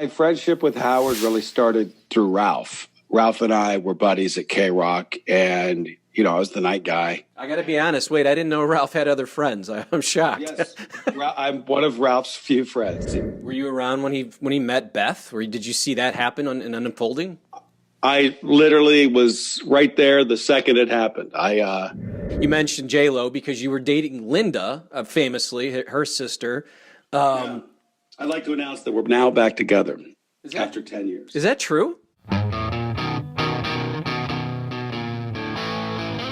My friendship with Howard really started through Ralph. Ralph and I were buddies at K-Rock, and, you know, I was the night guy. I got to be honest. Wait, I didn't know Ralph had other friends. I'm shocked. Yes, I'm one of Ralph's few friends. Were you around when he met Beth? Or did you see that happen in unfolding? I literally was right there the second it happened. You mentioned J-Lo because you were dating Linda, famously, her sister. Yeah. I'd like to announce that we're now back together after 10 years. Is that true?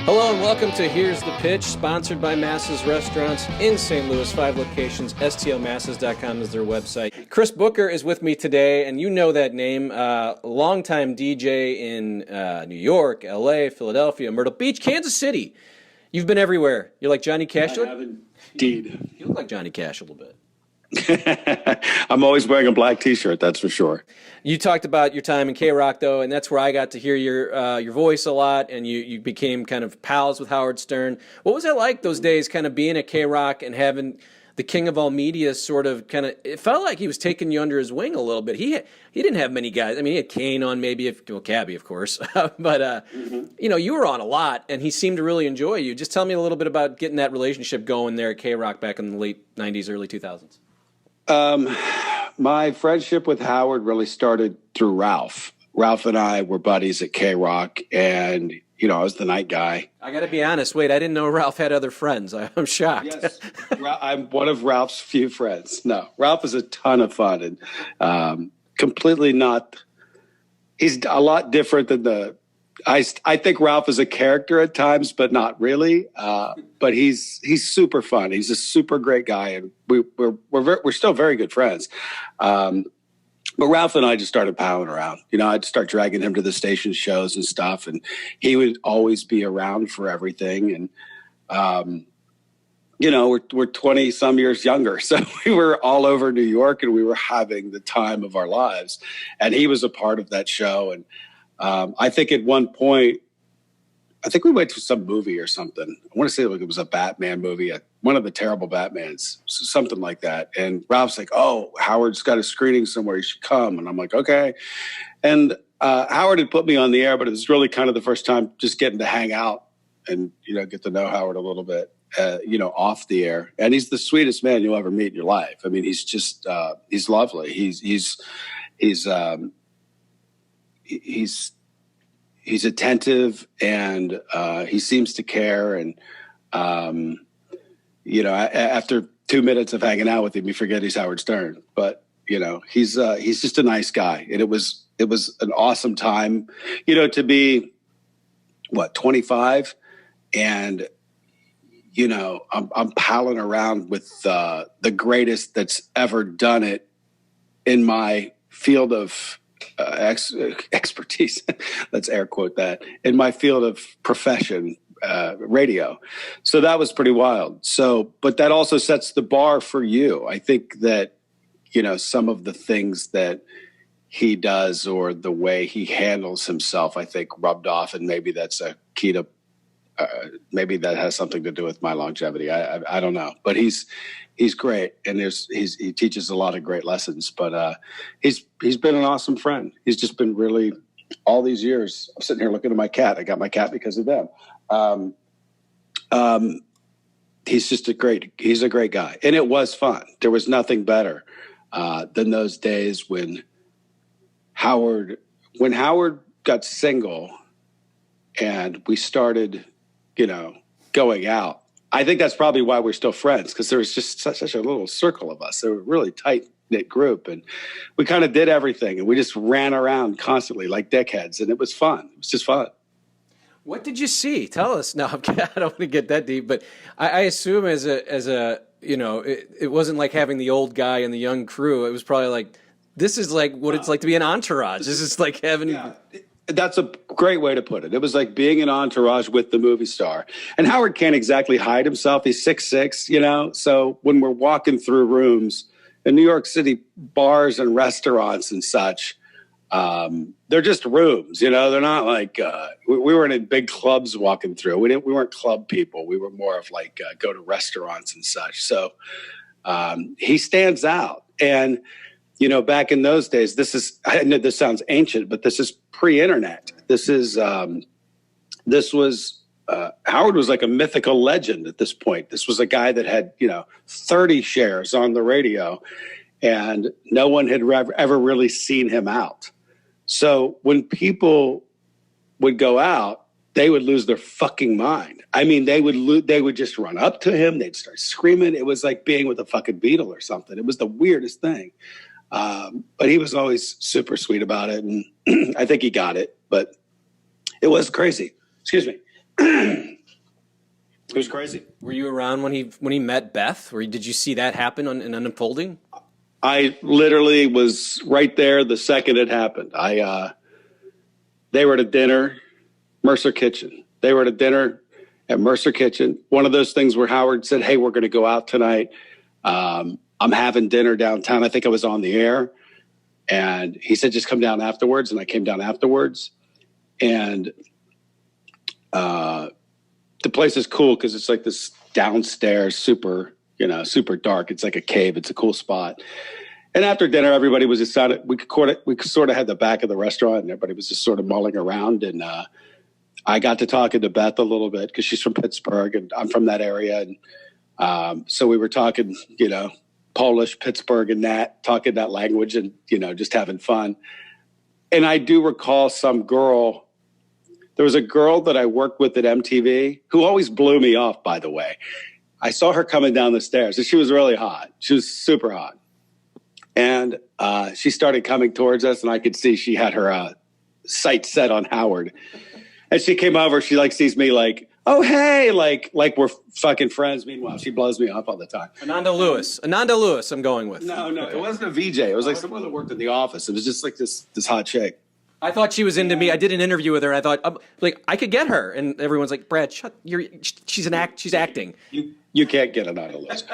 Hello and welcome to Here's the Pitch, sponsored by Masses Restaurants in St. Louis, 5 locations. STLmasses.com is their website. Chris Booker is with me today, and you know that name. Longtime DJ in New York, LA, Philadelphia, Myrtle Beach, Kansas City. You've been everywhere. You're like Johnny Cash. I have indeed. You look like Johnny Cash a little bit. I'm always wearing a black T-shirt, that's for sure. You talked about your time in K-Rock, though, and that's where I got to hear your voice a lot, and you became kind of pals with Howard Stern. What was it like those days, kind of being at K-Rock and having the king of all media sort of kind of, it felt like he was taking you under his wing a little bit. He didn't have many guys. I mean, he had Kane on maybe, Cabbie, of course. But, you know, you were on a lot, and he seemed to really enjoy you. Just tell me a little bit about getting that relationship going there at K-Rock back in the late 90s, early 2000s. My friendship with Howard really started through Ralph. Ralph and I were buddies at K-Rock, and, you know, I was the night guy. I got to be honest. Wait, I didn't know Ralph had other friends. I'm shocked. Yes, I'm one of Ralph's few friends. No, Ralph is a ton of fun and completely not. He's a lot different than the. I think Ralph is a character at times, but not really. But he's super fun. He's a super great guy, and we're still very good friends. But Ralph and I just started palling around. You know, I'd start dragging him to the station shows and stuff, and he would always be around for everything. And you know, we're 20 some years younger, so we were all over New York, and we were having the time of our lives. And he was a part of that show, and I think at one point, I think we went to some movie or something. I want to say like it was a Batman movie, one of the terrible Batmans, something like that. And Ralph's like, "Oh, Howard's got a screening somewhere. You should come." And I'm like, "Okay." And Howard had put me on the air, but it was really kind of the first time just getting to hang out and, you know, get to know Howard a little bit, you know, off the air. And he's the sweetest man you'll ever meet in your life. I mean, he's just, he's lovely. He's attentive, and he seems to care. And, you know, after 2 minutes of hanging out with him, you forget he's Howard Stern. But, you know, he's just a nice guy. And it was an awesome time, you know, to be, 25? And, you know, I'm palling around with the greatest that's ever done it in my field of expertise. Let's air quote that, in my field of profession, radio. So that was pretty wild. So, but that also sets the bar for you. I think that, you know, some of the things that he does or the way he handles himself, I think rubbed off, and maybe that's a key to, maybe that has something to do with my longevity. I don't know, but he's great, and he teaches a lot of great lessons. But he's been an awesome friend. He's just been really, all these years. I'm sitting here looking at my cat. I got my cat because of them. He's just he's a great guy, and it was fun. There was nothing better than those days when Howard got single, and we started, you know, going out. I think that's probably why we're still friends, because there was just such a little circle of us. They were a really tight-knit group, and we kind of did everything, and we just ran around constantly like dickheads, and it was fun. It was just fun. What did you see? Tell us. No, I don't want to get that deep, but I assume as a you know, it wasn't like having the old guy and the young crew. It was probably like, this is like what it's like to be an entourage. This is like having... Yeah. That's a great way to put it. It was like being an entourage with the movie star. And Howard can't exactly hide himself. He's 6'6", you know? So when we're walking through rooms in New York City, bars and restaurants and such, they're just rooms, you know? They're not like, we weren't in big clubs walking through. We weren't club people. We were more of like, go to restaurants and such. So he stands out. And back in those days, I know this sounds ancient, but this is pre-internet. Howard was like a mythical legend at this point. This was a guy that had, 30 shares on the radio, and no one had ever really seen him out. So when people would go out, they would lose their fucking mind. I mean, they would just run up to him. They'd start screaming. It was like being with a fucking Beatle or something. It was the weirdest thing. But he was always super sweet about it. And I think he got it, but it was crazy. Excuse me. It was crazy. Were you around when he met Beth? Or did you see that happen and unfolding? I literally was right there the second it happened. They were at a dinner, Mercer Kitchen. They were at a dinner at Mercer Kitchen. One of those things where Howard said, "Hey, we're going to go out tonight. I'm having dinner downtown." I think I was on the air. And he said, "Just come down afterwards." And I came down afterwards. And the place is cool because it's like this downstairs, super dark. It's like a cave. It's a cool spot. And after dinner, everybody was just we sort of had the back of the restaurant, and everybody was just sort of mulling around. And I got to talking to Beth a little bit because she's from Pittsburgh and I'm from that area. And so we were talking, Polish, Pittsburgh, and talking that language, and just having fun. And I do recall some girl. There was a girl that I worked with at MTV who always blew me off, by the way. I saw her coming down the stairs, and she was really hot. She was super hot. And she started coming towards us, and I could see she had her sights set on Howard. And she came over. She sees me "Oh, hey," like we're fucking friends. Meanwhile, she blows me off all the time. Ananda Lewis, I'm going with. No, okay. It wasn't a VJ. It was like someone that worked in the office. It was just like this hot chick. I thought she was into me. I did an interview with her. I thought, I could get her, and everyone's like, "Brad, she's acting." You can't get Ananda Lewis.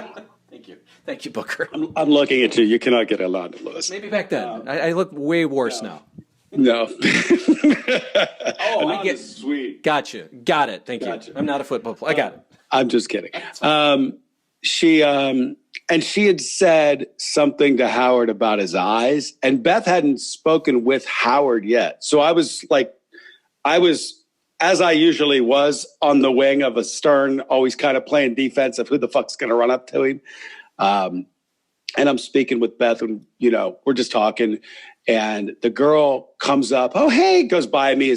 Thank you, Booker. I'm looking at you. You cannot get Ananda Lewis. Maybe back then. I look way worse now. No. Oh, I get sweet. Gotcha. Got it. Thank you. I'm not a football player. I got it. I'm just kidding. She had said something to Howard about his eyes, and Beth hadn't spoken with Howard yet. So I was as I usually was, on the wing of a Stern, always kind of playing defense of who the fuck's going to run up to him. And I'm speaking with Beth, and we're just talking. And the girl comes up, "Oh, hey," goes by me,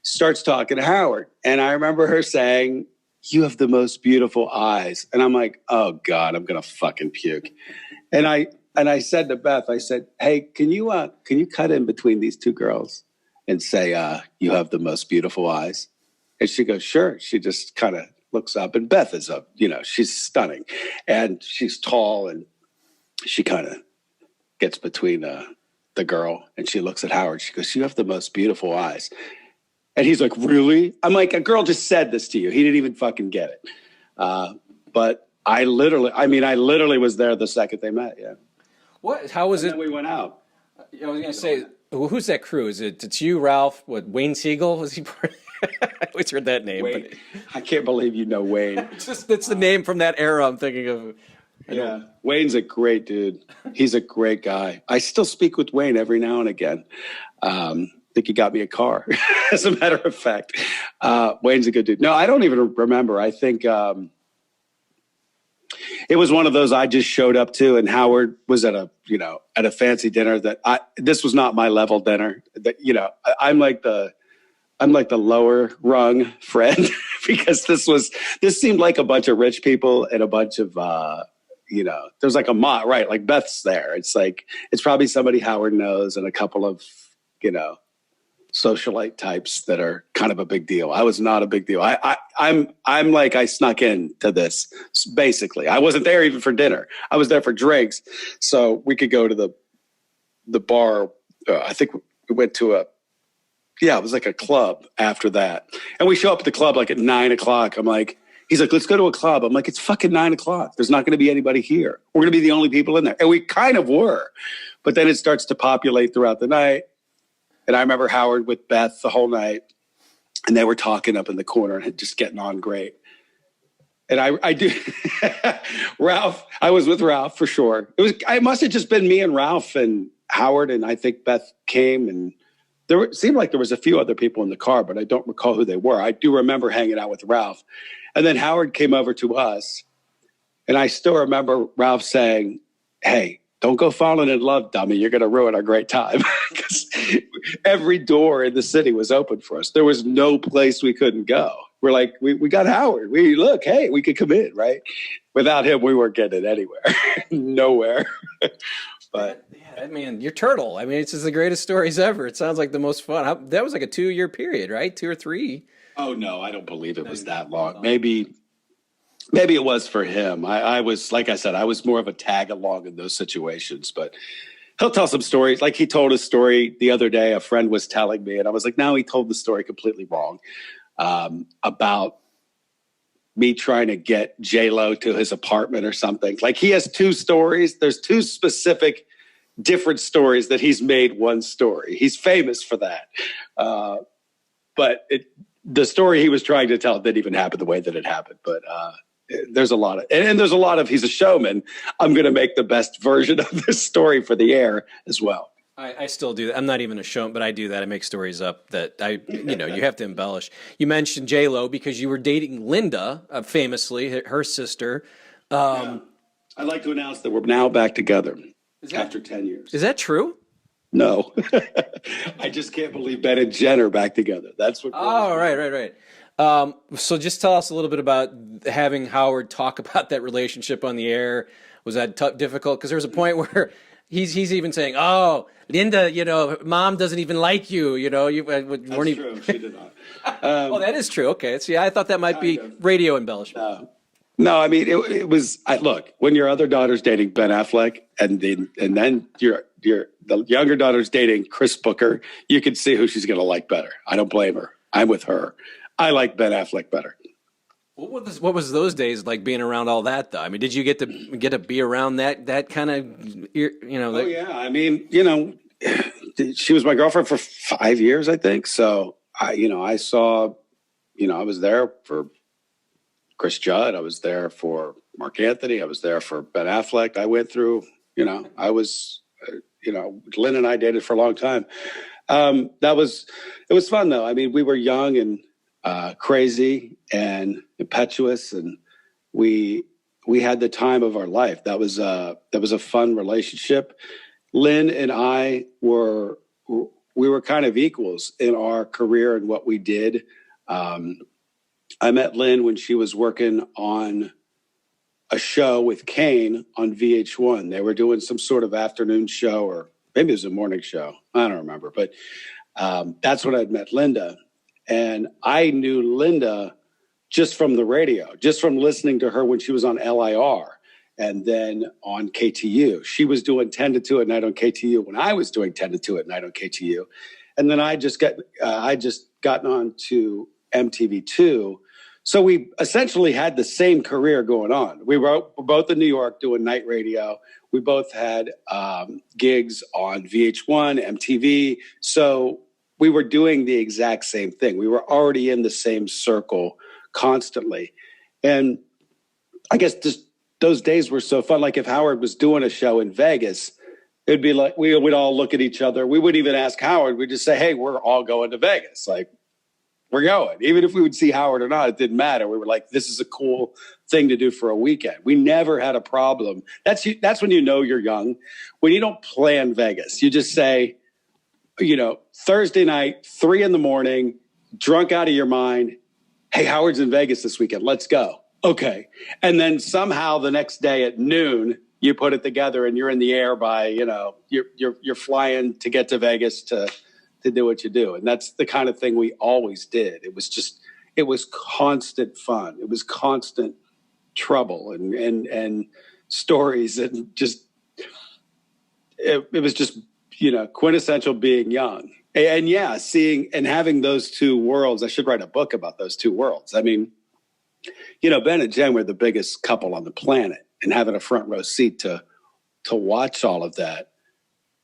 starts talking to Howard. And I remember her saying, "You have the most beautiful eyes." And I'm like, "Oh God, I'm going to fucking puke." And I said to Beth, I said, "Hey, can you cut in between these two girls and say, you have the most beautiful eyes?" And she goes, "Sure." She just kind of looks up, and Beth is she's stunning, and she's tall, and she kind of gets between, the girl, and she looks at Howard. She goes, "You have the most beautiful eyes." And he's like, "Really?" I'm like, "A girl just said this to you." He didn't even fucking get it. But I literally was there the second they met. Yeah. What? How was it? We went out. I was going to say, who's that crew? It's you, Ralph, Wayne Siegel? Was he part? I always heard that name. Wayne. I can't believe you know Wayne. It's the name from that era I'm thinking of. Yeah, Wayne's a great dude. He's a great guy. I still speak with Wayne every now and again. I think he got me a car, as a matter of fact. Wayne's a good dude. No, I don't even remember. I think it was one of those I just showed up to, and Howard was at a fancy dinner this was not my level dinner. I'm like the lower rung friend because this seemed like a bunch of rich people and a bunch of there's like a mob, right? Like Beth's there. It's probably somebody Howard knows and a couple of, socialite types that are kind of a big deal. I was not a big deal. I'm like, I snuck into this basically. I wasn't there even for dinner. I was there for drinks. So we could go to the bar. I think we went to it was like a club after that. And we show up at the club like at 9:00. I'm like, he's like, "Let's go to a club." I'm like, "It's fucking 9:00. There's not going to be anybody here. We're going to be the only people in there." And we kind of were. But then it starts to populate throughout the night. And I remember Howard with Beth the whole night. And they were talking up in the corner and just getting on great. And I do. Ralph, I was with Ralph for sure. It must have just been me and Ralph and Howard, and I think Beth came, and seemed like there was a few other people in the car, but I don't recall who they were. I do remember hanging out with Ralph. And then Howard came over to us, and I still remember Ralph saying, "Hey, don't go falling in love, dummy. You're going to ruin our great time." Because every door in the city was open for us. There was no place we couldn't go. We're like, we got Howard. Hey, we could come in, right? Without him, we weren't getting anywhere. Nowhere. But yeah, I mean, your turtle. I mean, it's just the greatest stories ever. It sounds like the most fun. That was like a 2-year period, right? 2 or 3. Oh, no, I don't believe it was that long. Maybe it was for him. I was, like I said, I was more of a tag along in those situations, but he'll tell some stories. Like he told a story the other day, a friend was telling me, and I was like, no, he told the story completely wrong, about me trying to get J-Lo to his apartment or something. Like he has 2 stories. There's 2 specific different stories that he's made one story. He's famous for that. But the story he was trying to tell didn't even happen the way that it happened. But there's a lot of, and there's a lot of, he's a showman. I'm going to make the best version of this story for the air as well. I still do that. I'm not even a showman, but I do that. I make stories up that you have to embellish. You mentioned J-Lo because you were dating Linda, famously, her sister. I'd like to announce that we're now back together after 10 years. Is that true? No. I just can't believe Ben and Jen are back together. That's what. Oh, right. So just tell us a little bit about having Howard talk about that relationship on the air. Was that difficult? Because there was a point where he's even saying, "Oh, Linda, Mom doesn't even like you. You weren't That's true. She did not. Oh, that is true. Okay. See, I thought that might be radio embellishment. No, I mean it was. Look, when your other daughter's dating Ben Affleck, and then the younger daughter's dating Chris Booker, you can see who she's going to like better. I don't blame her. I'm with her. I like Ben Affleck better. What was those days like being around all that though? I mean, did you get to be around that kind of Oh yeah, I mean, she was my girlfriend for 5 years, I think. So I saw, I was there for Chris Judd. I was there for Mark Anthony. I was there for Ben Affleck. I went through, I was, Lynn and I dated for a long time. It was fun though. I mean, we were young and crazy and impetuous, and we had the time of our life. That was a fun relationship. Lynn and I were kind of equals in our career and what we did. I met Lynn when she was working on a show with Kane on VH1. They were doing some sort of afternoon show, or maybe it was a morning show. I don't remember, but that's when I'd met Linda. And I knew Linda just from the radio, just from listening to her when she was on LIR and then on KTU. She was doing 10 to 2 at night on KTU when I was doing 10 to 2 at night on KTU. And then I just gotten on to MTV2. So we essentially had the same career going on. We were both in New York doing night radio. We both had gigs on VH1, MTV. So we were doing the exact same thing. We were already in the same circle constantly. And I guess just those days were so fun. Like if Howard was doing a show in Vegas, it'd be like we would all look at each other. We wouldn't even ask Howard. We'd just say, hey, we're all going to Vegas. Like, we're going. Even if we would see Howard or not, it didn't matter. We were like, this is a cool thing to do for a weekend. We never had a problem. That's when you know you're young. When you don't plan Vegas, you just say, Thursday night, 3 a.m, drunk out of your mind. Hey, Howard's in Vegas this weekend. Let's go. Okay. And then somehow the next day at noon, you put it together and you're in the air by, you're flying to get to Vegas to do what you do. And that's the kind of thing we always did. It was constant fun. It was constant trouble and stories, and just, it was just, quintessential being young. And yeah, seeing and having those two worlds. I should write a book about those two worlds. I mean, Ben and Jen were the biggest couple on the planet, and having a front row seat to watch all of that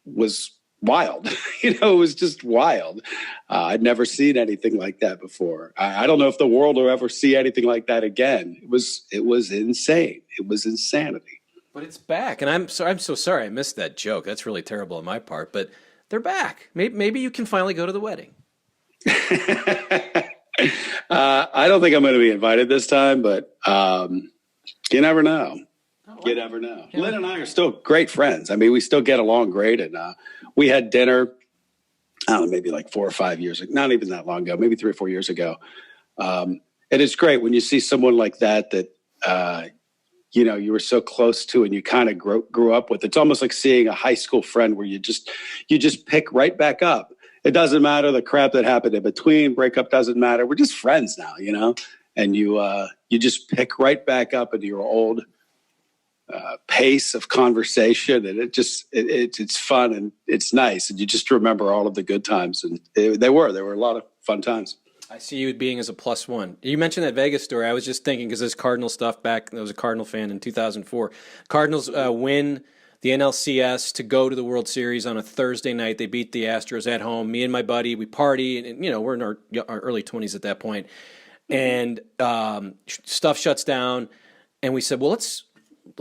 was wild. You know, it was just wild. I'd never seen anything like that before. I don't know if the world will ever see anything like that again. It was insane. It was insanity. But it's back, and I'm so sorry I missed that joke. That's really terrible on my part, but they're back. Maybe you can finally go to the wedding. I don't think I'm going to be invited this time, but you never know. You never know. Yeah. Lynn and I are still great friends. I mean, we still get along great, and we had dinner, I don't know, maybe like 4 or 5 years ago, not even that long ago, maybe 3 or 4 years ago. And it's great when you see someone like that you know, you were so close to and you kind of grew up with. It's almost like seeing a high school friend where you just pick right back up. It doesn't matter the crap that happened in between. Breakup doesn't matter. We're just friends now, you know, and you just pick right back up into your old pace of conversation, and it's fun and it's nice, and you just remember all of the good times, and there were a lot of fun times. I see you being as a +1. You mentioned that Vegas story. I was just thinking, because there's Cardinal stuff back. I was a Cardinal fan in 2004. Cardinals win the NLCS to go to the World Series on a Thursday night. They beat the Astros at home. Me and my buddy, we party, and you know, we're in our early 20s at that point, and stuff shuts down, and we said, well, let's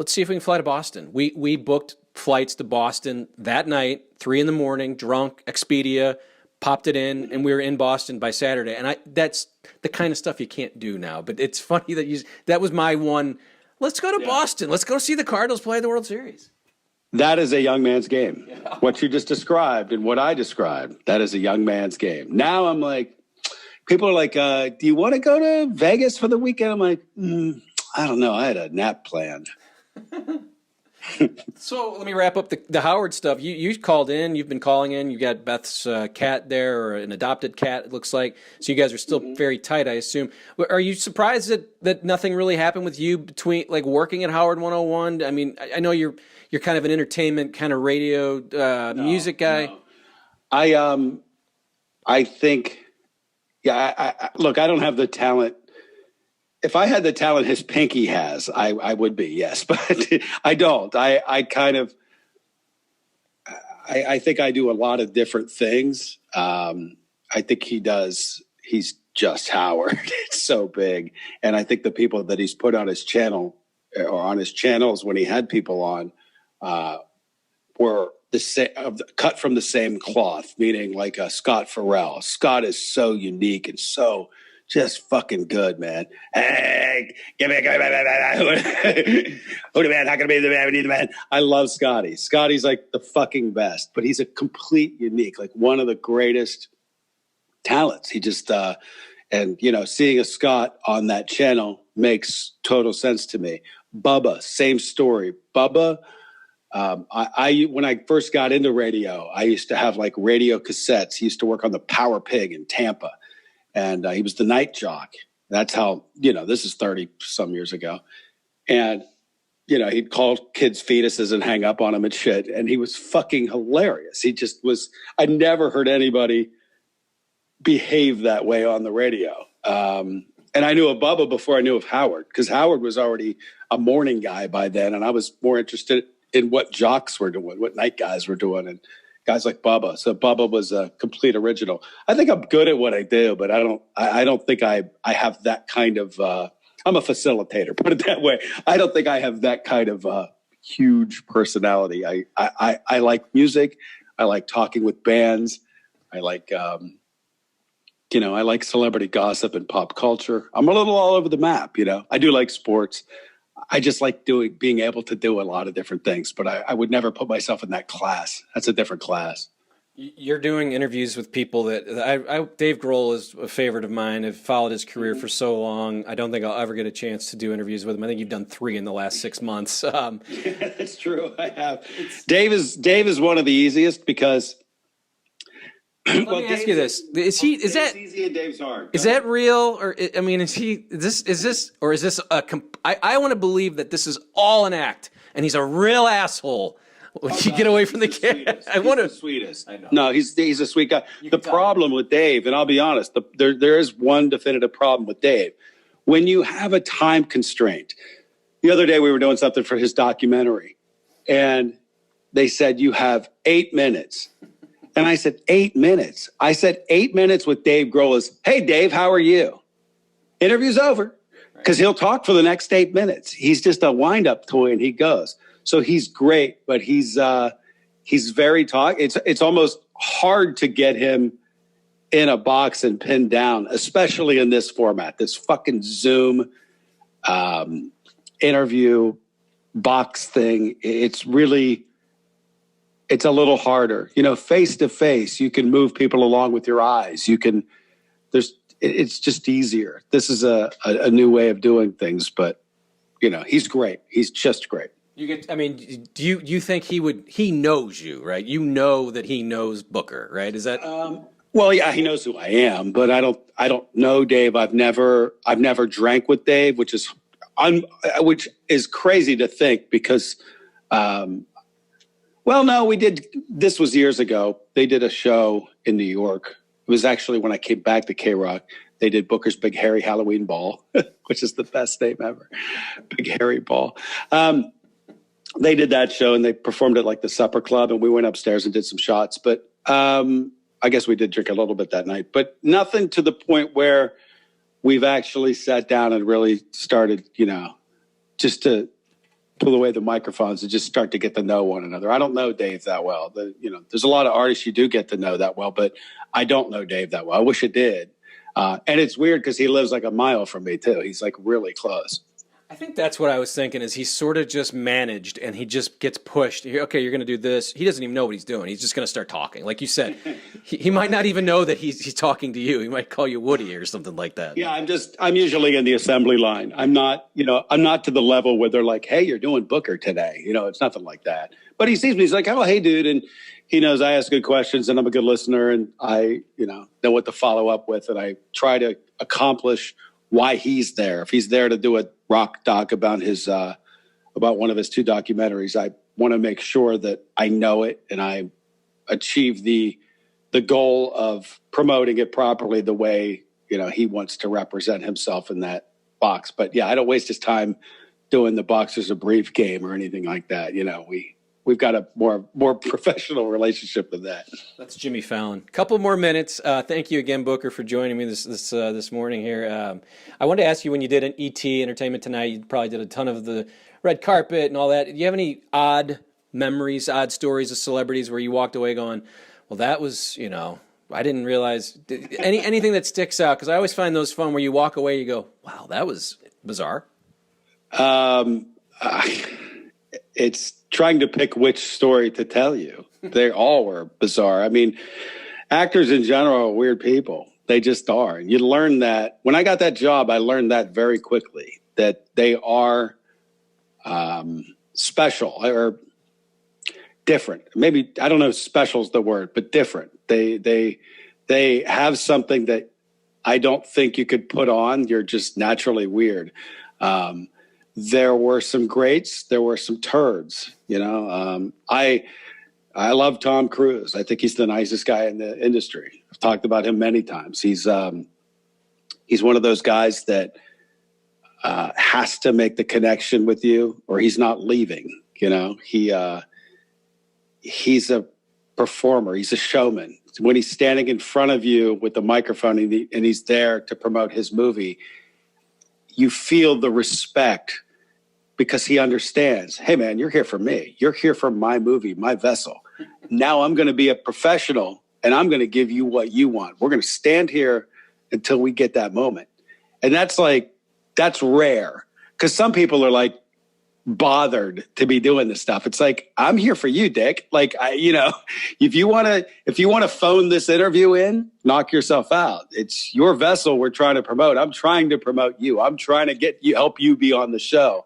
see if we can fly to Boston. We booked flights to Boston that night, 3 a.m, drunk, Expedia, popped it in, and we were in Boston by Saturday. And that's the kind of stuff you can't do now. But it's funny that was my one. Let's go to Boston. Let's go see the Cardinals play the World Series. That is a young man's game. Yeah. What you just described and what I described, that is a young man's game. Now I'm like, people are like, do you want to go to Vegas for the weekend? I'm like, I don't know. I had a nap planned. So let me wrap up the Howard stuff. You called in. You've been calling in. You got Beth's cat there, or an adopted cat, it looks like. So you guys are still very tight, I assume. Are you surprised that nothing really happened with you between, like, working at Howard 101? I mean, I know you're kind of an entertainment kind of radio music guy. No. I think, look, I don't have the talent. If I had the talent his pinky has, I would be, yes, but I don't. I think I do a lot of different things. I think he's just Howard. It's so big. And I think the people that he's put on his channel, or on his channels when he had people on, were the same, cut from the same cloth, meaning like Scott Farrell. Scott is so unique and so just fucking good, man. Hey, give me a who the man? How can I be the man? We need the man. I love Scotty. Scotty's like the fucking best, but he's a complete unique, like one of the greatest talents. He just, and you know, seeing a Scott on that channel makes total sense to me. Bubba, same story. Bubba, I when I first got into radio, I used to have like radio cassettes. He used to work on the Power Pig in Tampa. And he was the night jock. That's how, you know, this is 30 some years ago. And, you know, he'd call kids fetuses and hang up on them and shit. And he was fucking hilarious. He just was, I never heard anybody behave that way on the radio. And I knew of Bubba before I knew of Howard, because Howard was already a morning guy by then. And I was more interested in what jocks were doing, what night guys were doing. And guys like Bubba. So Bubba was a complete original. I think I'm good at what I do, but I don't think I have that kind of, I'm a facilitator, put it that way. I don't think I have that kind of huge personality. I like music. I like talking with bands. I like, you know, I like celebrity gossip and pop culture. I'm a little all over the map, you know. I do like sports. I just like being able to do a lot of different things, but I would never put myself in that class. That's a different class. You're doing interviews with people that Dave Grohl is a favorite of mine. I've followed his career for so long. I don't think I'll ever get a chance to do interviews with him. I think you've done 3 in the last 6 months. Yeah, that's true. I have. Dave is one of the easiest because. Let me ask you this: Is that easy and Dave's hard? Is that real, or I mean, is this I want to believe that this is all an act, and he's a real asshole. You get away from the camera. I want to. The sweetest. I know. No, he's a sweet guy. The problem with Dave, and I'll be honest, there is one definitive problem with Dave. When you have a time constraint, the other day we were doing something for his documentary, and they said you have 8 minutes. And I said, 8 minutes. I said, 8 minutes with Dave Grohl is, hey, Dave, how are you? Interview's over. Because he'll talk for the next 8 minutes. He's just a wind-up toy, and he goes. So he's great, but he's very talk. It's almost hard to get him in a box and pinned down, especially in this format, this fucking Zoom interview box thing. It's a little harder. You know, face to face, you can move people along with your eyes. It's just easier. This is a new way of doing things, but you know, he's great. He's just great. Do you think he knows you, right? You know that he knows Booker, right? Is that? Well, yeah, he knows who I am, but I don't know Dave. I've never drank with Dave, which is crazy to think because, well, no, we did. This was years ago. They did a show in New York. It was actually when I came back to K-Rock. They did Booker's Big Hairy Halloween Ball, which is the best name ever. Big Hairy Ball. They did that show and they performed at like the Supper Club, and we went upstairs and did some shots. But I guess we did drink a little bit that night, but nothing to the point where we've actually sat down and really started, you know, just to pull away the microphones and just start to get to know one another. I don't know Dave that well. There's a lot of artists you do get to know that well, but I don't know Dave that well. I wish I did. And it's weird because he lives like a mile from me too. He's like really close. I think that's what I was thinking is he's sort of just managed and he just gets pushed. Okay, you're going to do this. He doesn't even know what he's doing. He's just going to start talking. Like you said, he might not even know that he's talking to you. He might call you Woody or something like that. Yeah, I'm usually in the assembly line. I'm not to the level where they're like, hey, you're doing Booker today. You know, it's nothing like that. But he sees me. He's like, oh, hey, dude. And he knows I ask good questions and I'm a good listener and I, know what to follow up with. And I try to accomplish why he's there. If he's there to do a rock doc about one of his 2 documentaries, I want to make sure that I know it and I achieve the goal of promoting it properly the way, he wants to represent himself in that box. But yeah, I don't waste his time doing the Boxers a Brief game or anything like that. We've got a more professional relationship than that. That's Jimmy Fallon. Couple more minutes. Thank you again, Booker, for joining me this morning here. I wanted to ask you, when you did an ET Entertainment Tonight, you probably did a ton of the red carpet and all that. Do you have any odd memories, odd stories of celebrities where you walked away going, well, that was, I didn't realize anything that sticks out? Because I always find those fun where you walk away, you go, wow, that was bizarre. It's trying to pick which story to tell you. They all were bizarre. I mean, actors in general are weird people. They just are. And you learn that. When I got that job, I learned that very quickly, that they are special or different. Maybe, I don't know if special is the word, but different. They have something that I don't think you could put on. You're just naturally weird. There were some greats. There were some turds. I love Tom Cruise. I think he's the nicest guy in the industry. I've talked about him many times. He's one of those guys that has to make the connection with you, or he's not leaving. He's a performer. He's a showman. When he's standing in front of you with the microphone and he's there to promote his movie, you feel the respect because he understands, hey, man, you're here for me. You're here for my movie, my vessel. Now I'm going to be a professional and I'm going to give you what you want. We're going to stand here until we get that moment. And that's rare because some people are like bothered to be doing this stuff. It's like, I'm here for you, Dick. Like, if you want to phone this interview in, knock yourself out. It's your vessel we're trying to promote. I'm trying to promote you. I'm trying to help you be on the show.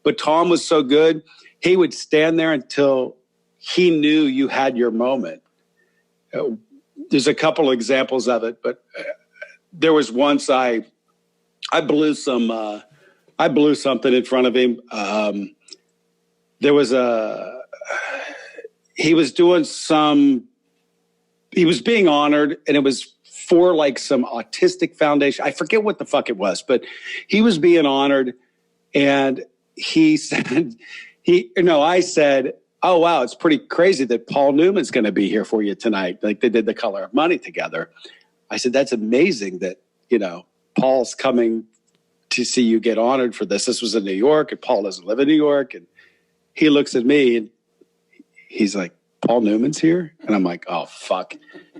But Tom was so good. He would stand there until he knew you had your moment. There's a couple examples of it, but there was once I blew something in front of him. He was being honored, and it was for like some autistic foundation. I forget what the fuck it was, but he was being honored, and I said, oh, wow, it's pretty crazy that Paul Newman's going to be here for you tonight. Like they did The Color of Money together. I said, that's amazing that, Paul's coming to see you get honored for this. This was in New York, and Paul doesn't live in New York. And he looks at me and he's like, Paul Newman's here? And I'm like, oh, fuck.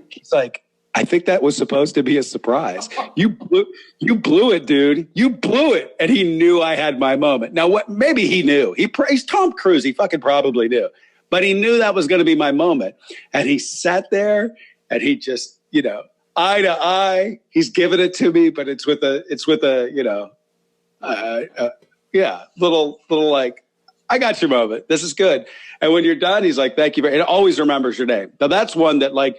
He's like, I think that was supposed to be a surprise. You blew it, dude. You blew it. And he knew I had my moment. Now, what? Maybe he knew. He's Tom Cruise. He fucking probably knew. But he knew that was going to be my moment. And he sat there and he just, eye to eye. He's giving it to me, but it's with a little like, I got your moment. This is good. And when you're done, he's like, thank you very much. It always remembers your name. Now, that's one that, like,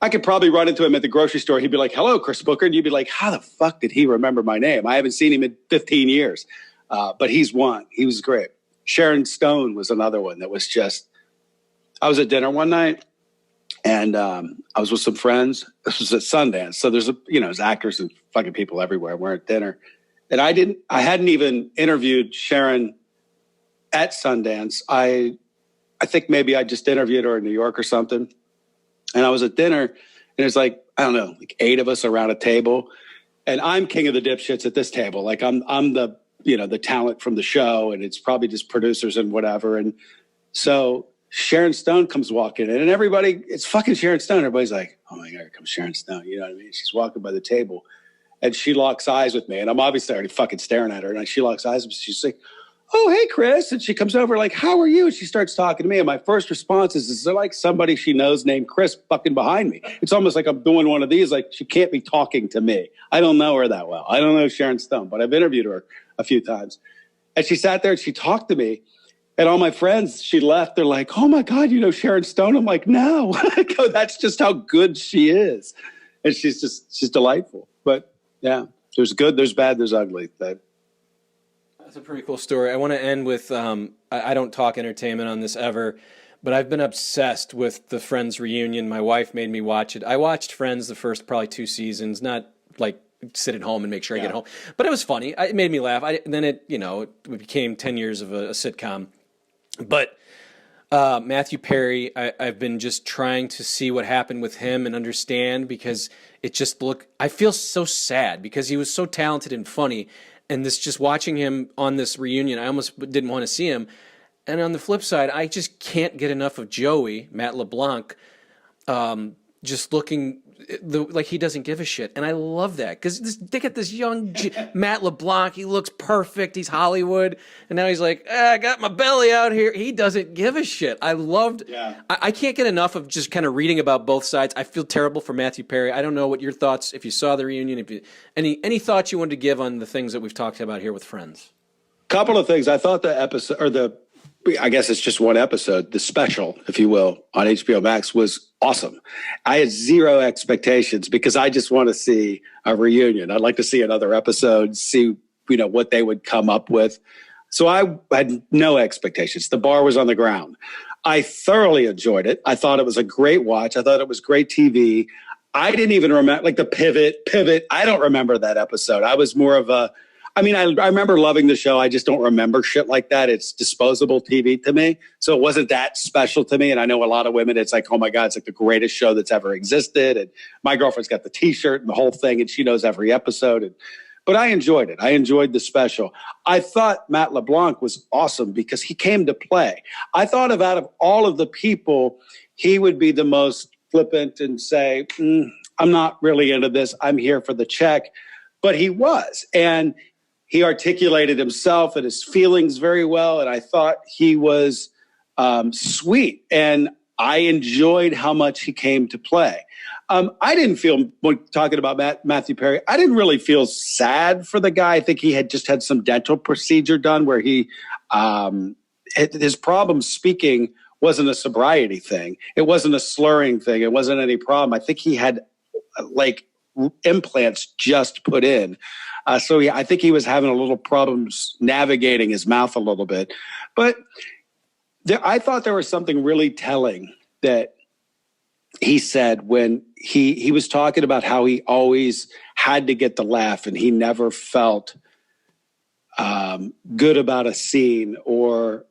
I could probably run into him at the grocery store. He'd be like, hello, Chris Booker. And you'd be like, how the fuck did he remember my name? I haven't seen him in 15 years. But he's one. He was great. Sharon Stone was another one that was just, I was at dinner one night and I was with some friends. This was at Sundance. So there's actors and fucking people everywhere. We're at dinner. And I hadn't even interviewed Sharon at Sundance. I think maybe I just interviewed her in New York or something. And I was at dinner, and it's like, I don't know, like 8 of us around a table. And I'm king of the dipshits at this table. Like I'm the, the talent from the show, and it's probably just producers and whatever. And so Sharon Stone comes walking in, and everybody, it's fucking Sharon Stone. Everybody's like, oh my God, here comes Sharon Stone. You know what I mean? She's walking by the table, and she locks eyes with me. And I'm obviously already fucking staring at her. And she locks eyes with me. She's like, oh, hey, Chris. And she comes over like, how are you? And she starts talking to me. And my first response is there like somebody she knows named Chris fucking behind me? It's almost like I'm doing one of these. Like, she can't be talking to me. I don't know her that well. I don't know Sharon Stone, but I've interviewed her a few times. And she sat there and she talked to me. And all my friends, she left. They're like, oh, my God, you know Sharon Stone? I'm like, no. I go, that's just how good she is. And she's delightful. But, yeah, there's good, there's bad, there's ugly. That's a pretty cool story. I want to end with, I don't talk entertainment on this ever, but I've been obsessed with the Friends reunion. My wife made me watch it. I watched Friends the first probably 2 seasons, not like sit at home and make sure I get home, but it was funny. It made me laugh. Then it became 10 years of a sitcom. But Matthew Perry, I've been just trying to see what happened with him and understand, because I feel so sad because he was so talented and funny. And just watching him on this reunion, I almost didn't want to see him. And on the flip side, I just can't get enough of Joey, Matt LeBlanc, just looking like he doesn't give a shit. And I love that, because they get this young Matt LeBlanc. He looks perfect. He's Hollywood. And now he's like, I got my belly out here. He doesn't give a shit. I can't get enough of just kind of reading about both sides. I feel terrible for Matthew Perry. I don't know what your thoughts, if you saw the reunion, any thoughts you wanted to give on the things that we've talked about here with Friends. Couple of things. I thought the episode, I guess it's just one episode, the special, if you will, on HBO Max was awesome. I had 0 expectations because I just want to see a reunion. I'd like to see another episode, see, what they would come up with. So I had no expectations. The bar was on the ground. I thoroughly enjoyed it. I thought it was a great watch. I thought it was great TV. I didn't even remember, like the pivot. I don't remember that episode. I was more of I remember loving the show. I just don't remember shit like that. It's disposable TV to me. So it wasn't that special to me. And I know a lot of women, it's like, oh my God, it's like the greatest show that's ever existed. And my girlfriend's got the t-shirt and the whole thing, and she knows every episode. But I enjoyed it. I enjoyed the special. I thought Matt LeBlanc was awesome because he came to play. I thought out of all of the people, he would be the most flippant and say, I'm not really into this. I'm here for the check. But he was. And he articulated himself and his feelings very well, and I thought he was sweet, and I enjoyed how much he came to play. I didn't feel, when talking about Matthew Perry, I didn't really feel sad for the guy. I think he had just had some dental procedure done where his problem speaking wasn't a sobriety thing. It wasn't a slurring thing. It wasn't any problem. I think he had implants just put in. So I think he was having a little problems navigating his mouth a little bit. But I thought there was something really telling that he said when he was talking about how he always had to get the laugh and he never felt good about a scene, or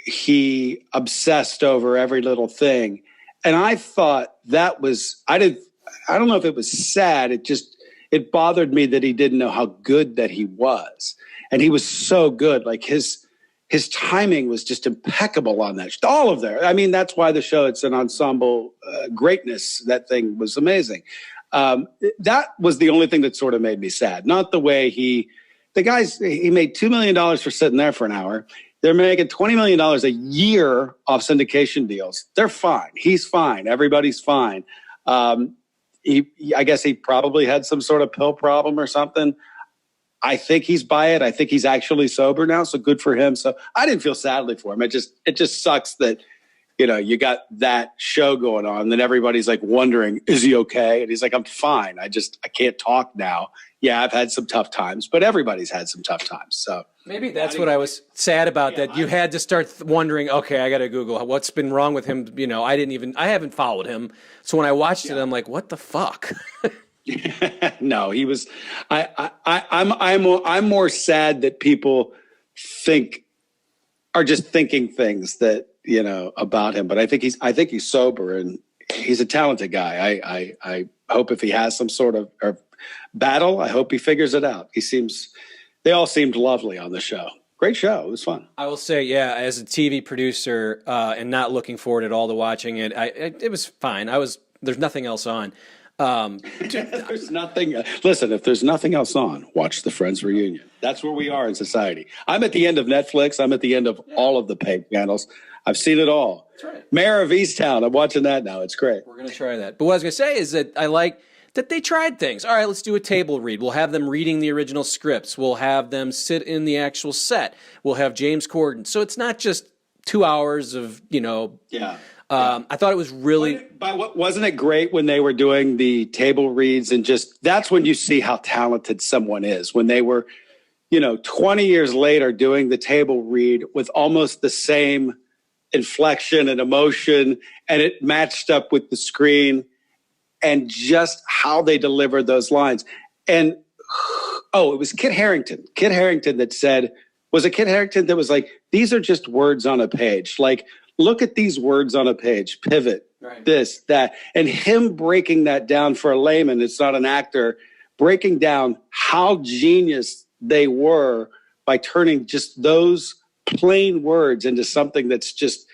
he obsessed over every little thing. And I thought that was, I don't know if it was sad. It bothered me that he didn't know how good that he was. And he was so good. Like his timing was just impeccable on that. All of there. I mean, that's why the show, it's an ensemble greatness. That thing was amazing. That was the only thing that sort of made me sad. Not the way he made $2 million for sitting there for an hour. They're making $20 million a year off syndication deals. They're fine. He's fine. Everybody's fine. I guess he probably had some sort of pill problem or something. I think he's by it. I think he's actually sober now, so good for him. So I didn't feel sadly for him. It just sucks that, you got that show going on, and then everybody's like wondering, is he okay? And he's like, I'm fine. I can't talk now. Yeah, I've had some tough times, but everybody's had some tough times. So maybe that's what I was sad about, that you had to start wondering, okay, I got to Google what's been wrong with him. I haven't followed him. So when I watched it, I'm like, what the fuck? No, he was, I'm more sad that people are just thinking things that, about him. But I think he's sober, and he's a talented guy. I hope if he has some sort of battle, I hope he figures it out. They all seemed lovely on the show. Great show. It was fun. I will say, yeah, as a TV producer and not looking forward at all to watching it, it was fine. There's nothing else on. There's nothing. Listen, if there's nothing else on, watch the Friends reunion. That's where we are in society. I'm at the end of Netflix. I'm at the end of all of the pay channels. I've seen it all. That's right. Mayor of Easttown. I'm watching that now. It's great. We're going to try that. But what I was going to say is that I like that they tried things. All right, let's do a table read. We'll have them reading the original scripts. We'll have them sit in the actual set. We'll have James Corden. So it's not just 2 hours of, Yeah. I thought it was really. But wasn't it great when they were doing the table reads, and that's when you see how talented someone is, when they were, 20 years later doing the table read with almost the same inflection and emotion, and it matched up with the screen, and just how they delivered those lines. And it was Kit Harington. Kit Harington that said, was it Kit Harington that was like, these are just words on a page. Like, look at these words on a page, pivot, right, this, that. And him breaking that down for a layman, it's not an actor, breaking down how genius they were by turning just those plain words into something that's just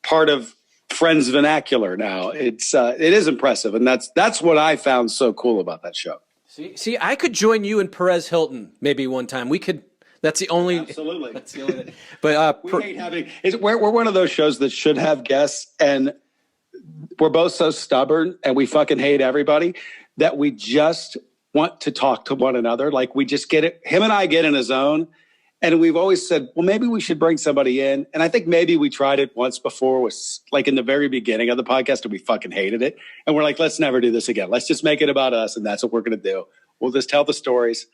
part of Friends vernacular now. It is impressive. And that's what I found so cool about that show. See, I could join you and Perez Hilton maybe one time. We could. That's the only. Absolutely. That's the only. But we hate having. We're one of those shows that should have guests, and we're both so stubborn, and we fucking hate everybody that we just want to talk to one another. Like, we just get it. Him and I get in a zone, and we've always said, well, maybe we should bring somebody in. And I think maybe we tried it once before, was like in the very beginning of the podcast, and we fucking hated it. And we're like, let's never do this again. Let's just make it about us, and that's what we're going to do. We'll just tell the stories.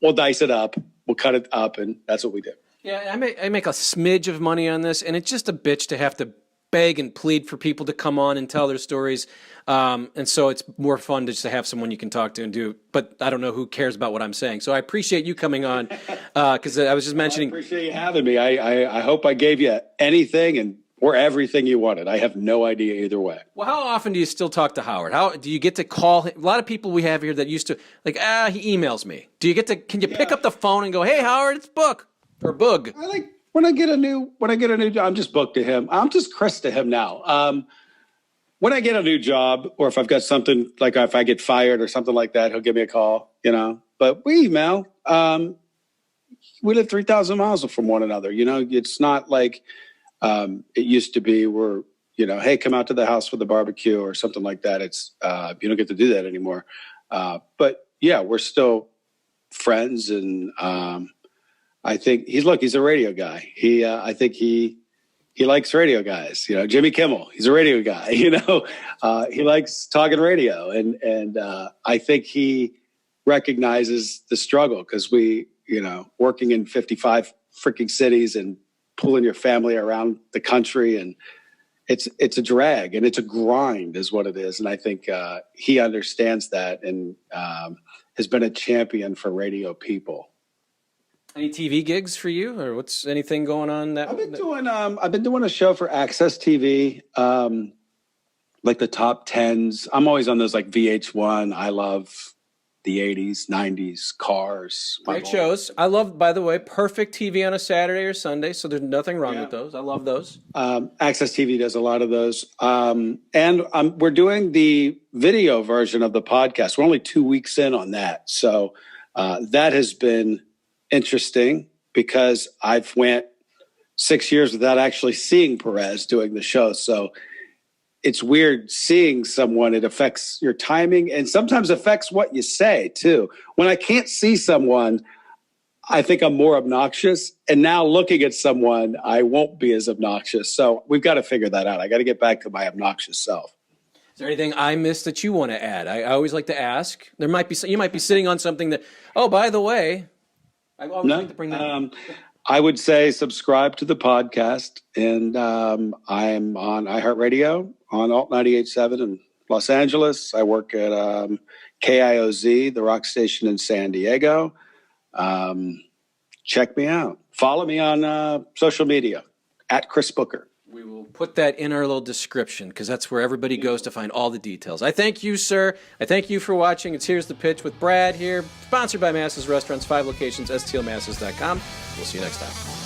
We'll dice it up. We'll cut it up, and that's what we do. Yeah, I make a smidge of money on this, and it's just a bitch to have to beg and plead for people to come on and tell their stories. And so it's more fun just to have someone you can talk to and do. But I don't know who cares about what I'm saying. So I appreciate you coming on, because I was just mentioning. I appreciate you having me. I hope I gave you anything or everything you wanted. I have no idea either way. Well, how often do you still talk to Howard? How do you get to call him? A lot of people we have here that used to he emails me. Do you get to? Can you pick up the phone and go, "Hey, Howard, it's Book or Boog"? I think when I get a new job, I'm just Book to him. I'm just Chris to him now. When I get a new job, or if I've got something, like if I get fired or something like that, he'll give me a call. But we email. We live 3,000 miles from one another. It's not like. It used to be where, hey, come out to the house for the barbecue or something like that. It's, you don't get to do that anymore. But yeah, we're still friends. And, I think he's a radio guy. I think he likes radio guys, Jimmy Kimmel, he's a radio guy, he likes talking radio. And I think he recognizes the struggle, because we, working in 55 freaking cities and pulling your family around the country, and it's a drag and it's a grind is what it is. And I think he understands that, and has been a champion for radio people. Any TV gigs for you, or what's anything going on? I've been doing a show for Access TV, like the top tens. I'm always on those like VH1. I love the 80s, 90s, Cars. Great shows. I love, by the way, perfect TV on a Saturday or Sunday, so there's nothing wrong with those. I love those. Access TV does a lot of those. And we're doing the video version of the podcast. We're only 2 weeks in on that. So that has been interesting because I've went 6 years without actually seeing Perez doing the show. So it's weird seeing someone. It affects your timing and sometimes affects what you say too. When I can't see someone, I think I'm more obnoxious. And now looking at someone, I won't be as obnoxious. So we've got to figure that out. I got to get back to my obnoxious self. Is there anything I missed that you want to add? I always like to ask. You might be sitting on something that, oh, by the way, I always like to bring that up. I would say subscribe to the podcast, and I'm on iHeartRadio on Alt 98.7 in Los Angeles. I work at KIOZ, the rock station in San Diego. Check me out. Follow me on social media at Chris Booker. We will put that in our little description because that's where everybody goes to find all the details. I thank you, sir. I thank you for watching. It's Here's the Pitch with Brad here, sponsored by Masses Restaurants, 5 locations, stlmasses.com. We'll see you next time.